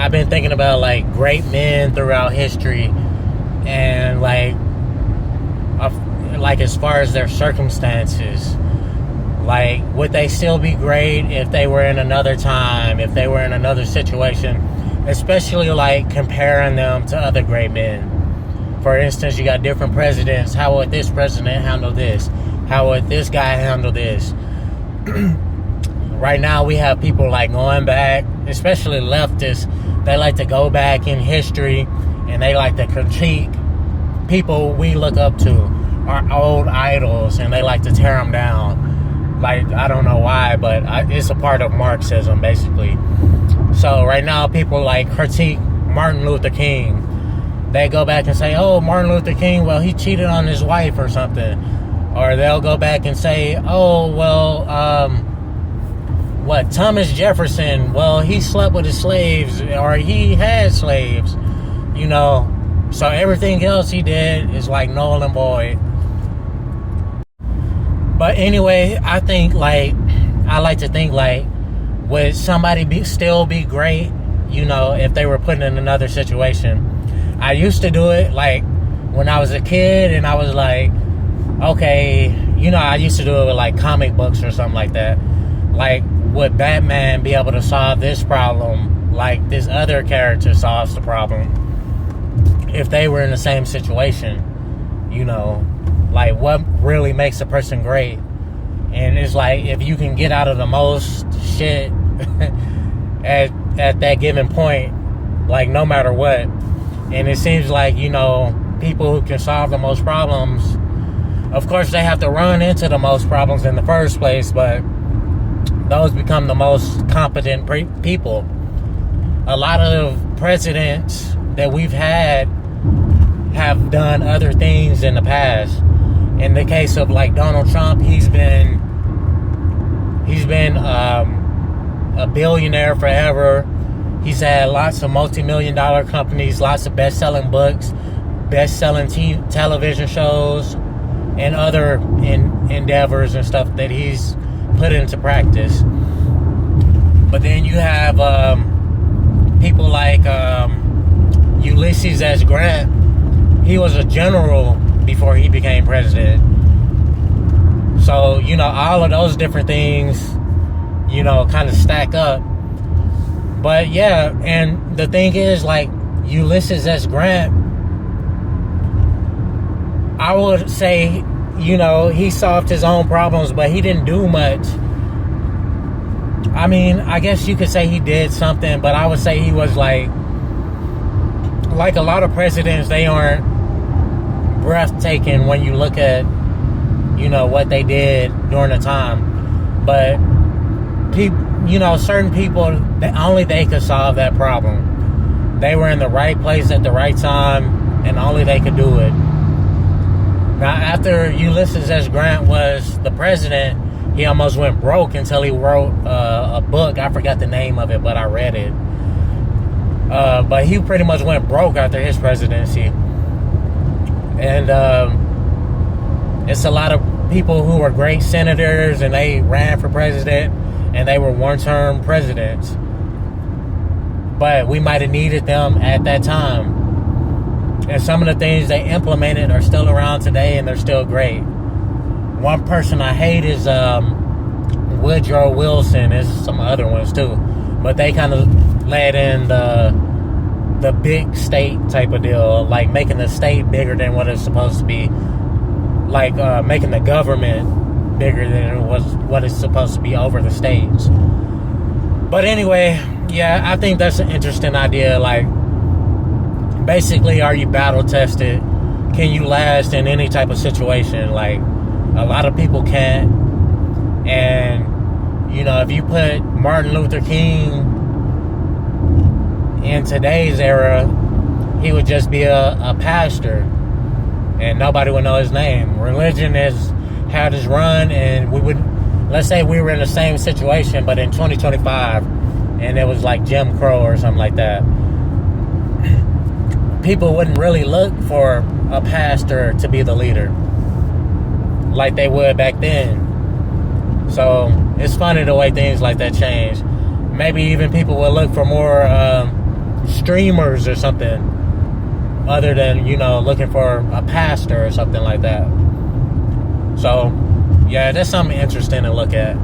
I've been thinking about like great men throughout history, and like as far as their circumstances, like would they still be great if they were in another time, if they were in another situation, especially like comparing them to other great men. For instance, you got different presidents. How would this president handle this? How would this guy handle this? Right now we have people like going back, especially leftists. They like to go back in history and they like to critique people we look up to, our old idols, and they like to tear them down. Like, I don't know why, but it's a part of Marxism, basically. So right now people like critique Martin Luther King. They go back and say, oh, Martin Luther King, well, he cheated on his wife or something. Or they'll go back and say, oh, well, Thomas Jefferson, well, he slept with his slaves, or he had slaves, you know. So everything else he did is like null and void. But anyway, I like to think like, would somebody still be great, you know, if they were put in another situation? I used to do it like when I was a kid, and I was like, okay, you know, I used to do it with like comic books or something like that. Like, would Batman be able to solve this problem like this other character solves the problem if they were in the same situation? You know, like what really makes a person great? And it's like, if you can get out of the most shit at that given point, like no matter what. And it seems like, you know, people who can solve the most problems, of course they have to run into the most problems in the first place, but those become the most competent people. A lot of presidents that we've had have done other things in the past. In the case of like Donald Trump, he's been a billionaire forever. He's had lots of multi-million-dollar companies, lots of best-selling books, best-selling television shows, and other endeavors and stuff that he's put into practice. But then you have people like Ulysses S. Grant. He was a general before he became president. So, you know, all of those different things, you know, kind of stack up. But yeah, and the thing is, like, Ulysses S. Grant, I would say, you know, he solved his own problems, but he didn't do much. I mean, I guess you could say he did something, but I would say he was like a lot of presidents, they aren't breathtaking when you look at, you know, what they did during the time. But you know, certain people, only they could solve that problem. They were in the right place at the right time, and only they could do it. Now, after Ulysses S. Grant was the president, he almost went broke until he wrote a book. I forgot the name of it, but I read it. But he pretty much went broke after his presidency. And it's a lot of people who were great senators, and they ran for president, and they were one-term presidents. But we might have needed them at that time. And some of the things they implemented are still around today, and they're still great. One person I hate is Woodrow Wilson. There's some other ones too. But they kind of led in the big state type of deal, like making the state bigger than what it's supposed to be. Like making the government bigger than it was what it's supposed to be over the states. But anyway, yeah, I think that's an interesting idea. Like, basically, are you battle tested? Can you last in any type of situation? Like, a lot of people can't. And, you know, if you put Martin Luther King in today's era, he would just be a pastor, and nobody would know his name. Religion has had its run, and let's say we were in the same situation, but in 2025, and it was like Jim Crow or something like that. People wouldn't really look for a pastor to be the leader like they would back then. So it's funny the way things like that change. Maybe even people will look for more streamers or something, other than, you know, looking for a pastor or something like that. So, yeah, that's something interesting to look at.